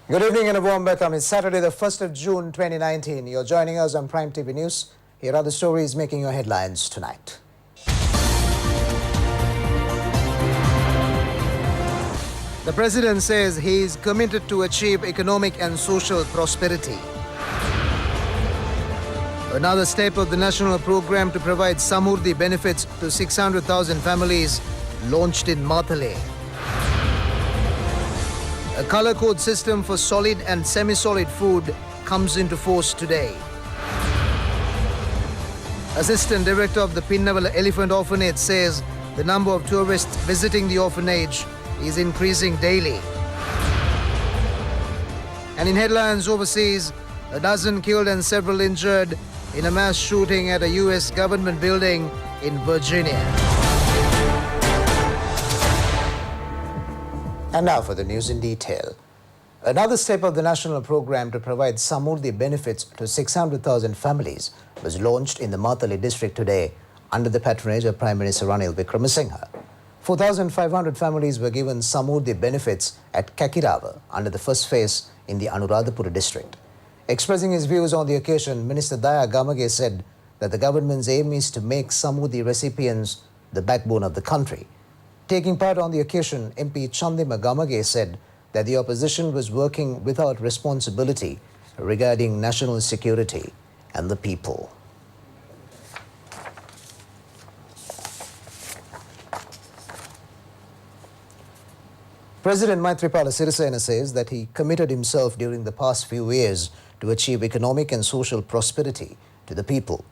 Good evening and a warm welcome. It's Saturday, the 1st of June, 2019. You're joining us on Prime TV News. Here are the stories making your headlines tonight. The President says he is committed to achieve economic and social prosperity. Another step of the national program to provide Samurdhi benefits to 600,000 families launched in Mathale. A color code system for solid and semi-solid food comes into force today. Assistant Director of the Pinnavala Elephant Orphanage says the number of tourists visiting the orphanage is increasing daily. And in headlines overseas, a dozen killed and several injured in a mass shooting at a US government building in Virginia. And now for the news in detail. Another step of the national program to provide Samurdhi benefits to 600,000 families was launched in the Mathale district today under the patronage of Prime Minister Ranil Wickremesinghe. 4,500 families were given Samurdhi benefits at Kakirava under the first phase in the Anuradhapura district. Expressing his views on the occasion, Minister Daya Gamage said that the government's aim is to make Samurdhi recipients the backbone of the country. Taking part on the occasion, MP Chandima Gamage said that the opposition was working without responsibility regarding national security and the people. President Maithripala Sirisena says that he committed himself during the past few years to achieve economic and social prosperity to the people.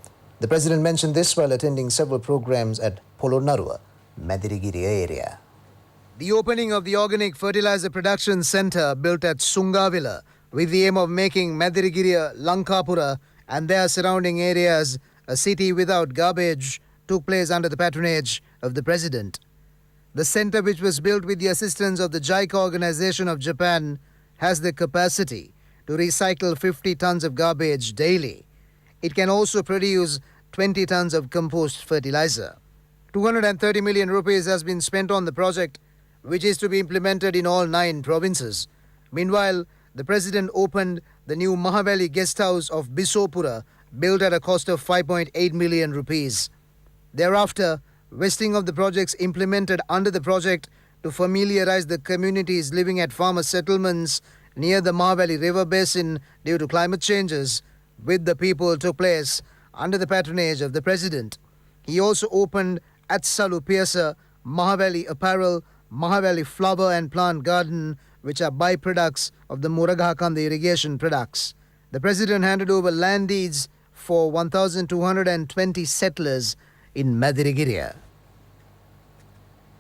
The president mentioned this while attending several programs at Polonnaruwa, Madirigiri area. The opening of the Organic Fertilizer Production Centre built at Sungavila with the aim of making Madirigiri, Lankapura and their surrounding areas a city without garbage took place under the patronage of the President. The centre, which was built with the assistance of the JICA Organization of Japan, has the capacity to recycle 50 tons of garbage daily. It can also produce 20 tons of compost fertilizer. 230 million rupees has been spent on the project, which is to be implemented in all 9 provinces. Meanwhile, the President opened the new Mahavali guest house of Bisopura, built at a cost of 5.8 million rupees. Thereafter, vesting of the projects implemented under the project to familiarize the communities living at farmer settlements near the Mahavali River Basin due to climate changes with the people took place under the patronage of the President. He also opened at Salu Mahavali Apparel, Mahavali Flower and Plant Garden, which are byproducts of the Muragakanda irrigation products. The President handed over land deeds for 1,220 settlers in Madirigiri.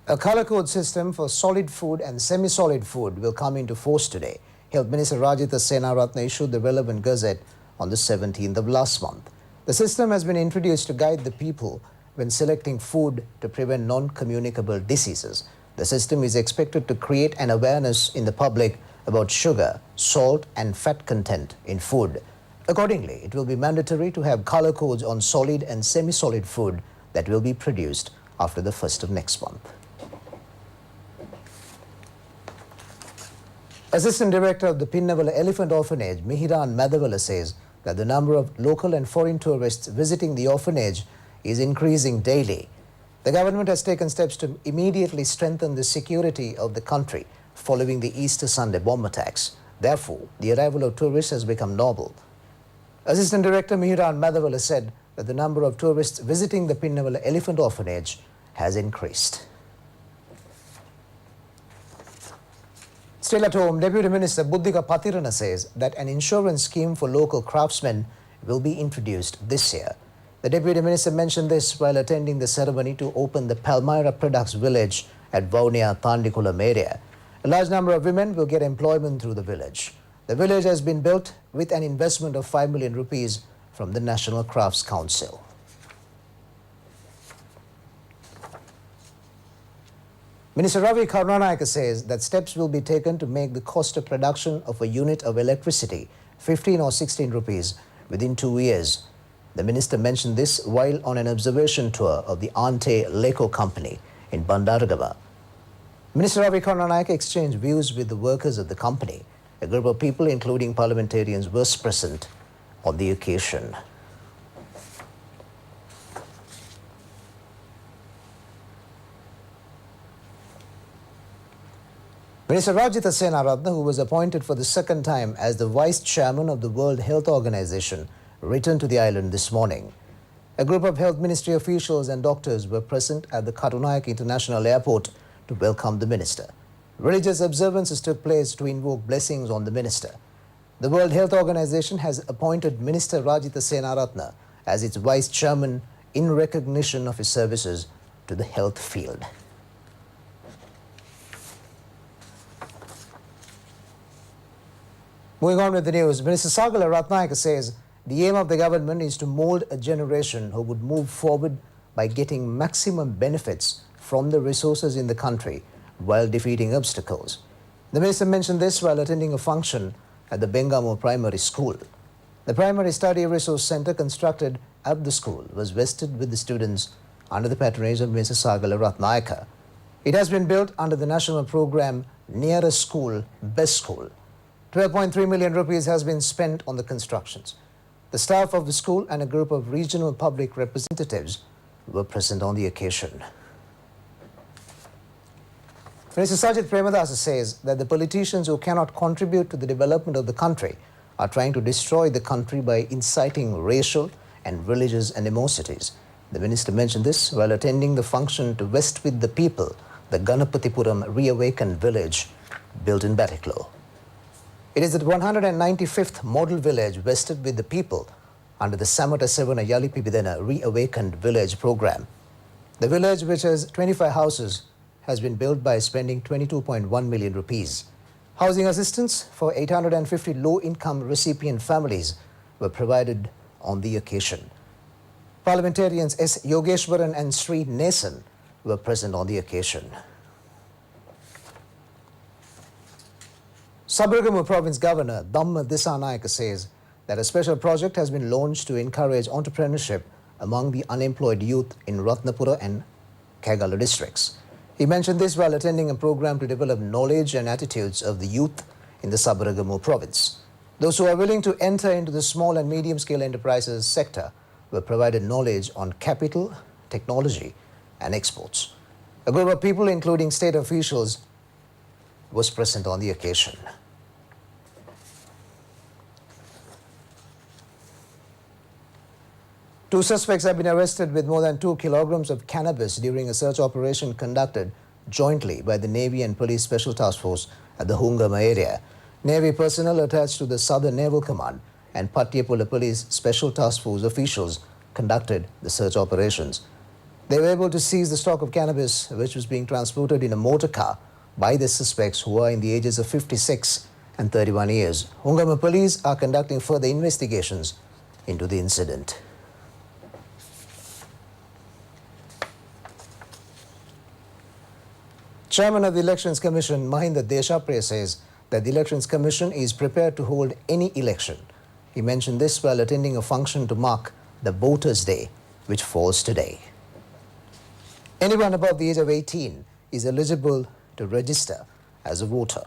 A color code system for solid food and semi-solid food will come into force today. Health Minister Rajitha Senaratne issued the relevant gazette on the 17th of last month. The system has been introduced to guide the people when selecting food to prevent non-communicable diseases. The system is expected to create an awareness in the public about sugar, salt and fat content in food. Accordingly, it will be mandatory to have color codes on solid and semi-solid food that will be produced after the 1st of next month. Assistant Director of the Pinnavala Elephant Orphanage, Mihiran Madhavala, says that the number of local and foreign tourists visiting the orphanage is increasing daily. The government has taken steps to immediately strengthen the security of the country following the Easter Sunday bomb attacks. Therefore, the arrival of tourists has become normal. Assistant Director Mihiran Madhavala said that the number of tourists visiting the Pinnavala Elephant Orphanage has increased. Still at home, Deputy Minister Buddhika Pathirana says that an insurance scheme for local craftsmen will be introduced this year. The Deputy Minister mentioned this while attending the ceremony to open the Palmyra Products Village at Vaunia, Tandikulam area. A large number of women will get employment through the village. The village has been built with an investment of 5 million rupees from the National Crafts Council. Minister Ravi Karunanayake says that steps will be taken to make the cost of production of a unit of electricity 15 or 16 rupees within 2 years. The minister mentioned this while on an observation tour of the Ante Leco company in Bandaragava. Minister Ravi Karunanayake exchanged views with the workers of the company. A group of people, including parliamentarians, was present on the occasion. Minister Rajitha Senaratne, who was appointed for the second time as the Vice Chairman of the World Health Organization, returned to the island this morning. A group of Health Ministry officials and doctors were present at the Katunayak International Airport to welcome the minister. Religious observances took place to invoke blessings on the minister. The World Health Organization has appointed Minister Rajitha Senaratne as its Vice Chairman in recognition of his services to the health field. Moving on with the news, Minister Sagala Ratnayaka says the aim of the government is to mould a generation who would move forward by getting maximum benefits from the resources in the country while defeating obstacles. The minister mentioned this while attending a function at the Bengamo Primary School. The Primary Study Resource Centre constructed at the school was vested with the students under the patronage of Mr. Sagala Ratnayaka. It has been built under the national program Nearest School, Best School. 12.3 million rupees has been spent on the constructions. The staff of the school and a group of regional public representatives were present on the occasion. Minister Sajid Premadasa says that the politicians who cannot contribute to the development of the country are trying to destroy the country by inciting racial and religious animosities. The minister mentioned this while attending the function to vest with the people the Ganapathipuram Reawakened Village built in Batiklo. It is the 195th model village vested with the people under the Samata Sevana Yalipibidena Reawakened Village program. The village, which has 25 houses, has been built by spending 22.1 million rupees. Housing assistance for 850 low-income recipient families were provided on the occasion. Parliamentarians S. Yogeshwaran and Sri Nesan were present on the occasion. Sabaragamu Province Governor Dhamma Disanayaka says that a special project has been launched to encourage entrepreneurship among the unemployed youth in Ratnapura and Kagala districts. He mentioned this while attending a program to develop knowledge and attitudes of the youth in the Sabaragamu province. Those who are willing to enter into the small and medium-scale enterprises sector were provided knowledge on capital, technology and exports. A group of people, including state officials, was present on the occasion. Two suspects have been arrested with more than 2 kilograms of cannabis during a search operation conducted jointly by the Navy and Police Special Task Force at the Hungama area. Navy personnel attached to the Southern Naval Command and Patiapula Police Special Task Force officials conducted the search operations. They were able to seize the stock of cannabis, which was being transported in a motor car by the suspects, who are in the ages of 56 and 31 years. Hungama police are conducting further investigations into the incident. Chairman of the Elections Commission, Mahinda Deshapriya, says that the Elections Commission is prepared to hold any election. He mentioned this while attending a function to mark the Voters' Day, which falls today. Anyone above the age of 18 is eligible to register as a voter.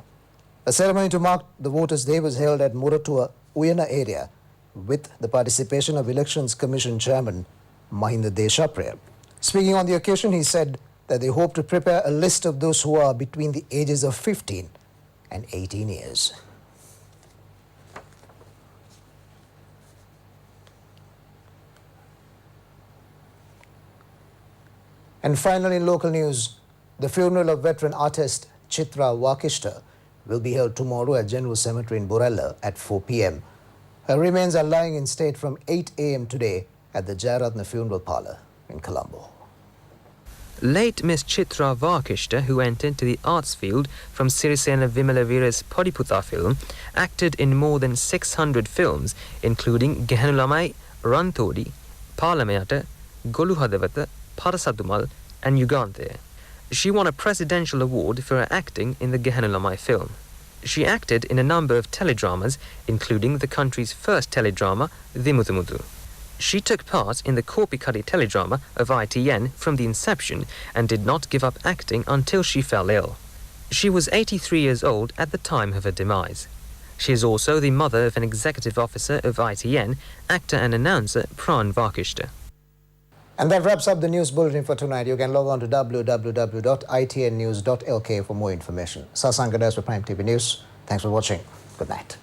A ceremony to mark the Voters' Day was held at Muratua, Uyana area with the participation of Elections Commission Chairman Mahinda Deshapriya. Speaking on the occasion, he said that they hope to prepare a list of those who are between the ages of 15 and 18 years. And finally, in local news, the funeral of veteran artist Chitra Vakishta will be held tomorrow at General Cemetery in Borella at 4 p.m. Her remains are lying in state from 8 a.m. today at the Jayaratna Funeral Parlour in Colombo. Late Miss Chitra Vakishta, who entered to the arts field from Sirisena Vimalavira's Podiputta film, acted in more than 600 films, including Gehanulamai, Rantodi, Palamayata, Golu Hadavata, Parasadumal and Yugante. She won a presidential award for her acting in the Gehanulamai film. She acted in a number of teledramas, including the country's first teledrama, Vimutumutu. She took part in the Korpikadi teledrama of ITN from the inception and did not give up acting until she fell ill. She was 83 years old at the time of her demise. She is also the mother of an executive officer of ITN, actor and announcer Pran Vakishta. And that wraps up the news bulletin for tonight. You can log on to www.itnnews.lk for more information. Sasangadas for Prime TV News. Thanks for watching. Good night.